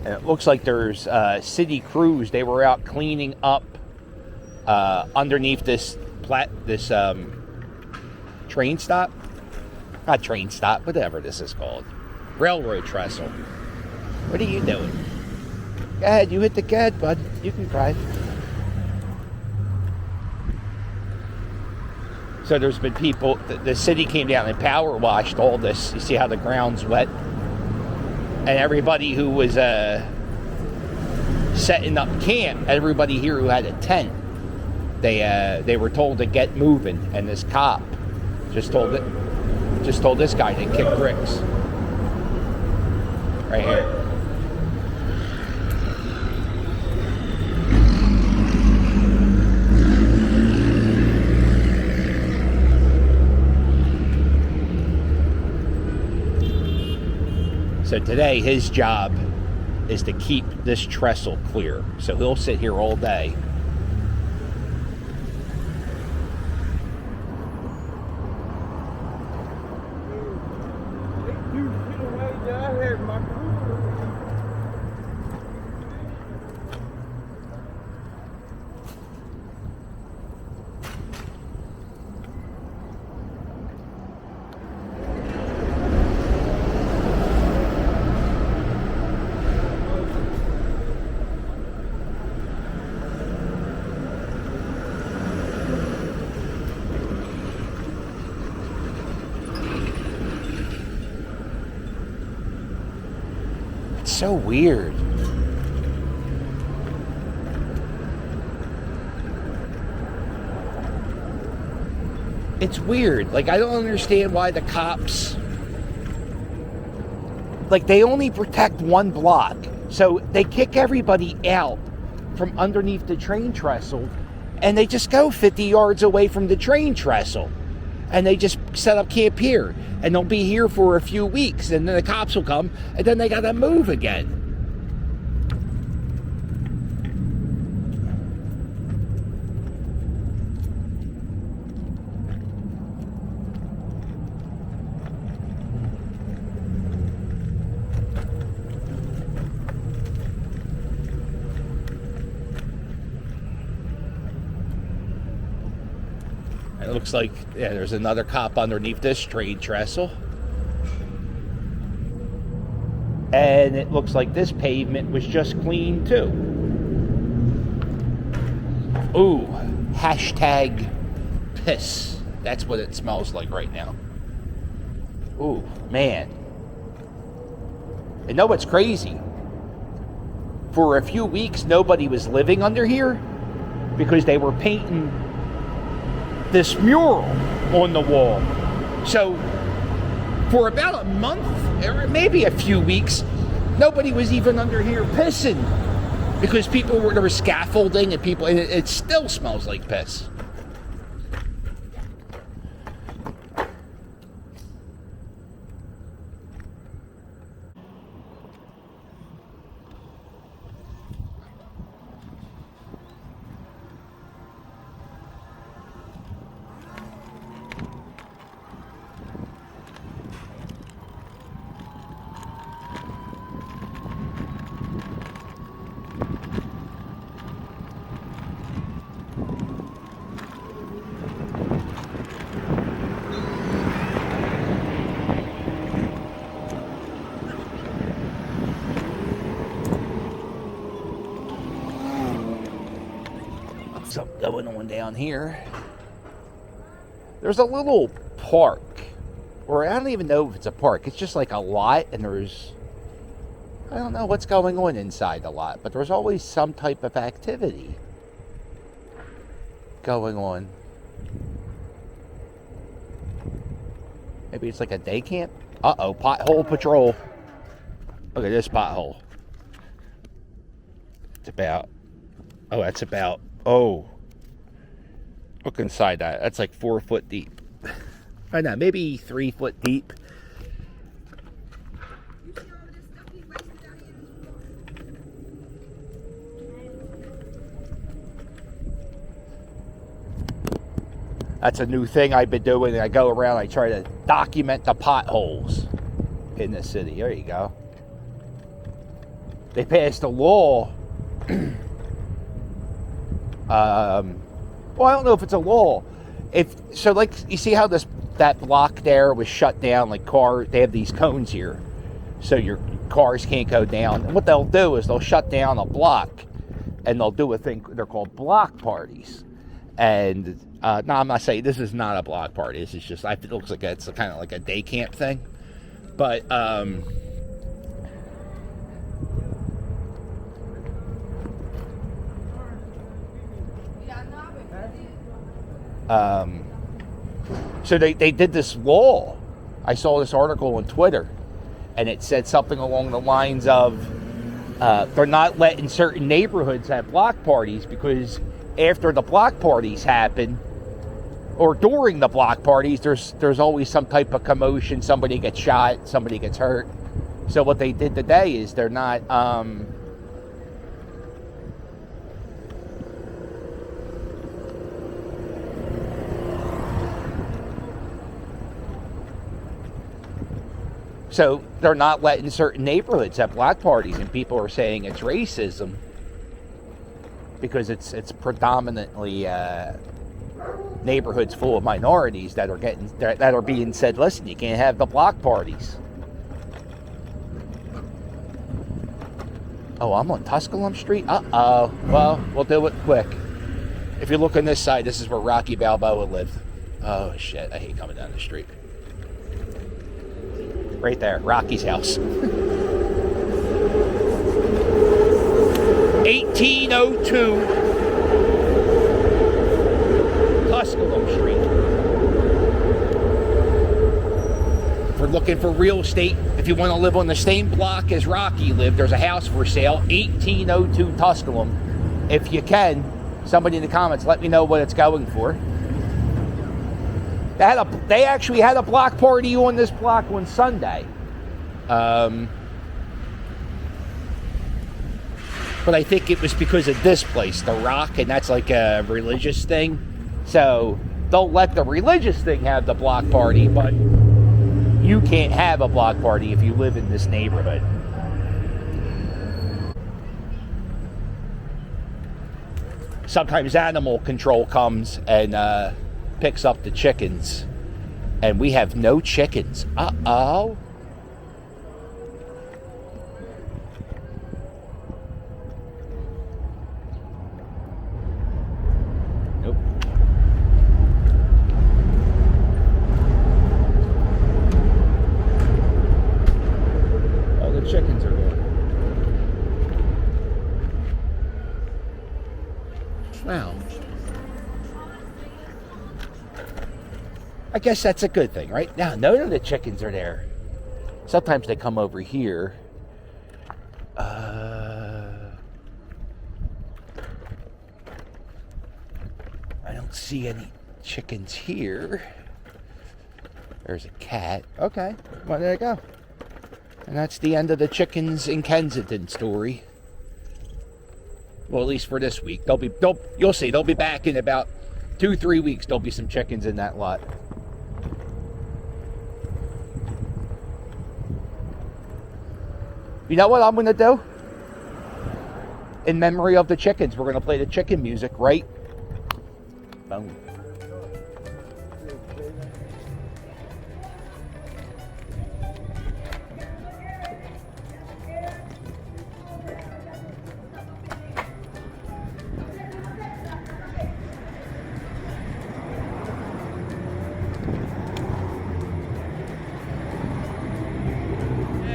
And it looks like there's city crews. They were out cleaning up underneath this train stop. Not train stop, whatever this is called. Railroad trestle. What are you doing? Go ahead, you hit the cat, bud. You can cry. So there's been people, the city came down and power washed all this. You see how the ground's wet? And everybody who was setting up camp, everybody here who had a tent, they were told to get moving. And this cop just told this guy to kick bricks. Right here. So today, his job is to keep this trestle clear. So he'll sit here all day. So weird. It's weird. Like, I don't understand why the cops, like, they only protect one block. So they kick everybody out from underneath the train trestle, and they just go 50 yards away from the train trestle. And they just set up camp here. And they'll be here for a few weeks. And then the cops will come. And then they got to move again. It looks like, yeah, there's another cop underneath this train trestle. And it looks like this pavement was just cleaned too. Ooh, hashtag piss. That's what it smells like right now. Ooh, man. And know what's crazy? For a few weeks, nobody was living under here because they were painting this mural on the wall. So for about a month or maybe a few weeks, nobody was even under here pissing because there was scaffolding and it still smells like piss. Something going on down here. There's a little park, or I don't even know if it's a park. It's just like a lot, and I don't know what's going on inside the lot, but there's always some type of activity going on. Maybe it's like a day camp. Uh-oh, pothole patrol. Look at this pothole. Oh, look inside that. That's like 4 foot deep. I know, maybe 3 foot deep. That's a new thing I've been doing. I go around, I try to document the potholes in the city. There you go. they passed a law. Well, I don't know if it's a law. Like, you see how that block there was shut down, like they have these cones here, so your cars can't go down. And what they'll do is they'll shut down a block, and they'll do a thing, they're called block parties. And no, I'm not saying this is not a block party. This is just, it looks like it's kind of like a day camp thing. But so they did this law. I saw this article on Twitter, and it said something along the lines of they're not letting certain neighborhoods have block parties because after the block parties happen, or during the block parties, there's always some type of commotion. Somebody gets shot, somebody gets hurt. So what they did today is they're not so they're not letting certain neighborhoods have block parties, and people are saying it's racism because it's predominantly neighborhoods full of minorities that are being said, listen, you can't have the block parties. Oh, I'm on Tusculum Street? Uh-oh. Well, we'll do it quick. If you look on this side, this is where Rocky Balboa lived. Oh, shit. I hate coming down the street. Right there. Rocky's house. 1802 Tusculum Street. If we're looking for real estate, if you want to live on the same block as Rocky lived, there's a house for sale, 1802 Tusculum. If you can, somebody in the comments, let me know what it's going for. They actually had a block party on this block on Sunday. But I think it was because of this place, The Rock, and that's like a religious thing. So don't let the religious thing have the block party, but you can't have a block party if you live in this neighborhood. Sometimes animal control comes and picks up the chickens, and we have no chickens. Uh-oh. Nope. All the chickens are gone. Wow. I guess that's a good thing, right? Now, none of the chickens are there. Sometimes they come over here. I don't see any chickens here. There's a cat. Okay, well, there you go. And that's the end of the chickens in Kensington story. Well, at least for this week. You'll see, they'll be back in about 2-3 weeks. There'll be some chickens in that lot. You know what I'm going to do? In memory of the chickens, we're going to play the chicken music, right? Boom.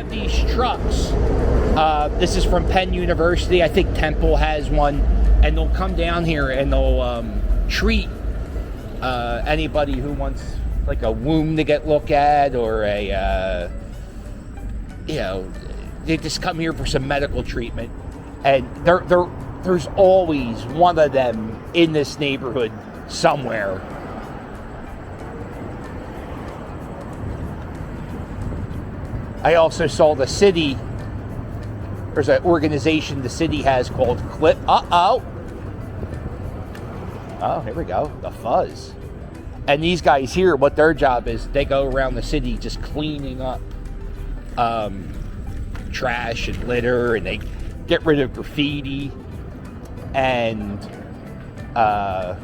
These trucks. This is from Penn University. I think Temple has one, and they'll come down here and they'll treat anybody who wants like a womb to get looked at, or a they just come here for some medical treatment, and there's always one of them in this neighborhood somewhere. I also saw the city, there's an organization the city has called Clip. Oh, here we go, the Fuzz. And these guys here, what their job is, they go around the city just cleaning up trash and litter, and get rid of graffiti, and I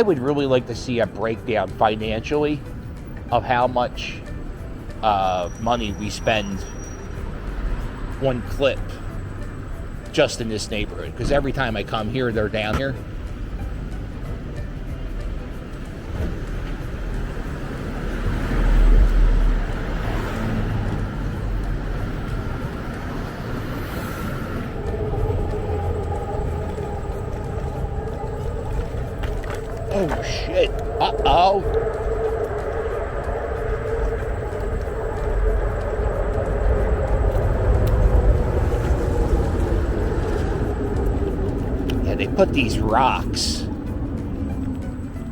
would really like to see a breakdown financially of how much money we spend on clip just in this neighborhood, because every time I come here, they're down here. Oh shit. Uh-oh. Yeah, they put these rocks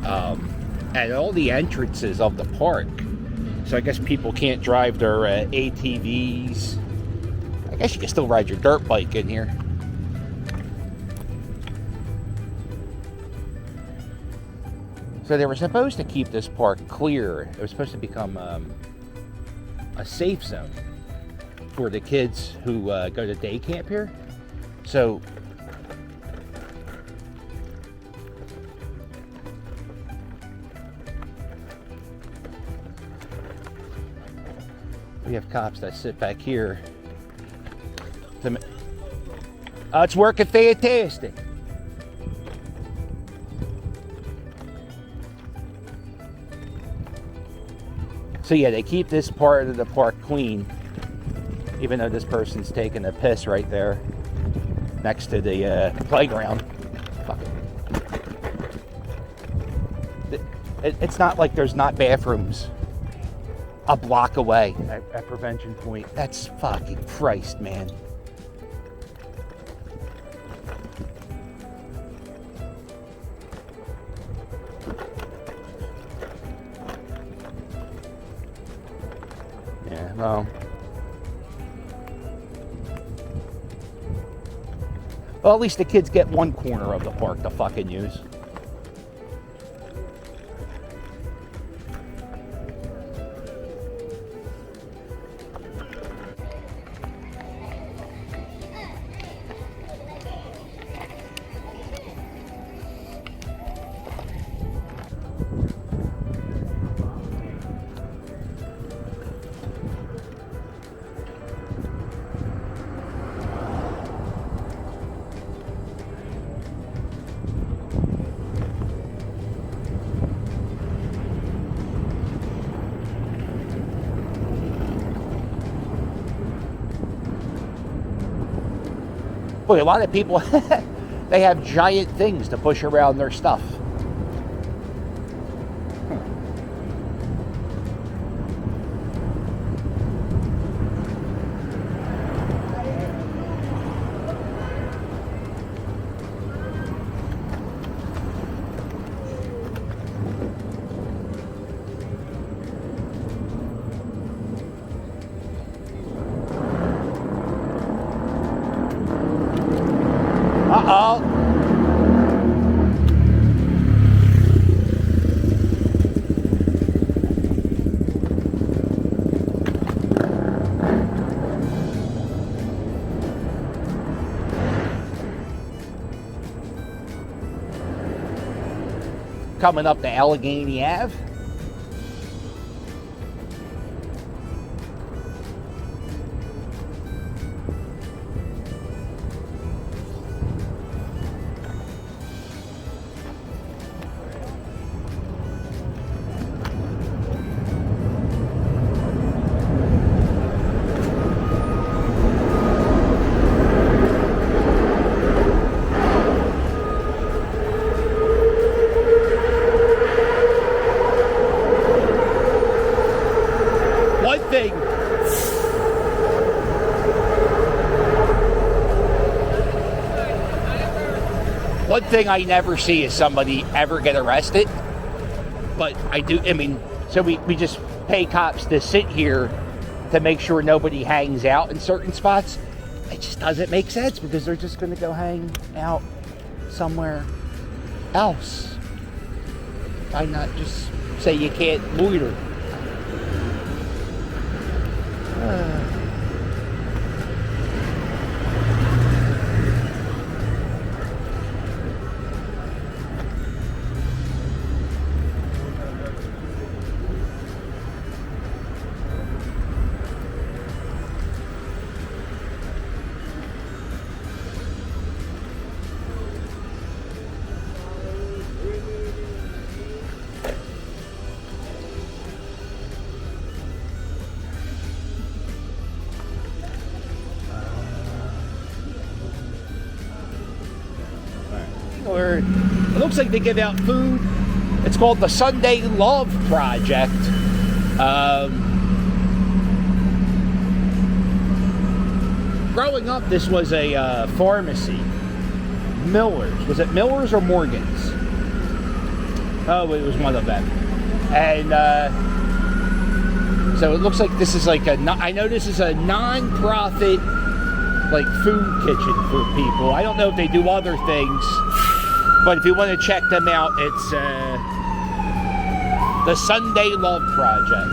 at all the entrances of the park. So I guess people can't drive their ATVs. I guess you can still ride your dirt bike in here. So they were supposed to keep this park clear. It was supposed to become a safe zone for the kids who go to day camp here. So we have cops that sit back here. It's working fantastic. So yeah, they keep this part of the park clean, even though this person's taking a piss right there next to the playground. Fuck it. It's not like there's not bathrooms a block away at Prevention Point. That's fucking Christ, man. Well, at least the kids get one corner of the park to fucking use. Boy, a lot of people, they have giant things to push around their stuff. Uh-oh. Coming up to Allegheny Ave. One thing I never see is somebody ever get arrested. But I mean, so we just pay cops to sit here to make sure nobody hangs out in certain spots. It just doesn't make sense because they're just going to go hang out somewhere else. Why not just say you can't loiter? Or it looks like they give out food. It's called the Sunday Love Project. Growing up, this was a pharmacy. Miller's. Was it Miller's or Morgan's? Oh, it was one of them. And so it looks like this is like I know this is a non-profit like food kitchen for people. I don't know if they do other things. But if you want to check them out, it's the Sunday Love Project.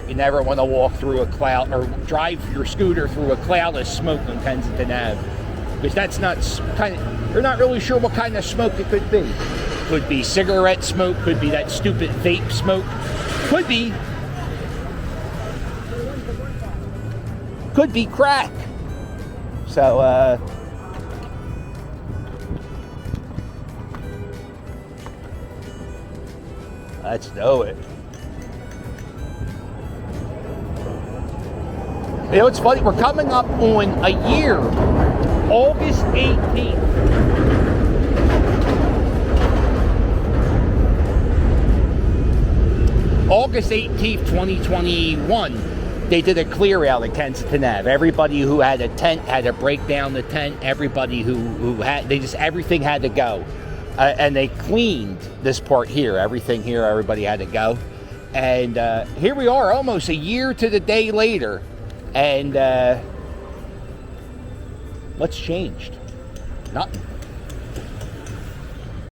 You never want to walk through a cloud or drive your scooter through a cloud of smoke on Kensington Ave, because that's not you're not really sure what kind of smoke it could be. Could be cigarette smoke, could be that stupid vape smoke, could be crack. So let's know it. You know, it's funny, we're coming up on a year, August 18th. August 18th, 2021, they did a clear out at Kensington Ave. Everybody who had a tent had to break down the tent. Everybody who had, everything had to go. And they cleaned this part here, everything here, everybody had to go. And here we are, almost a year to the day later. And what's changed? Nothing.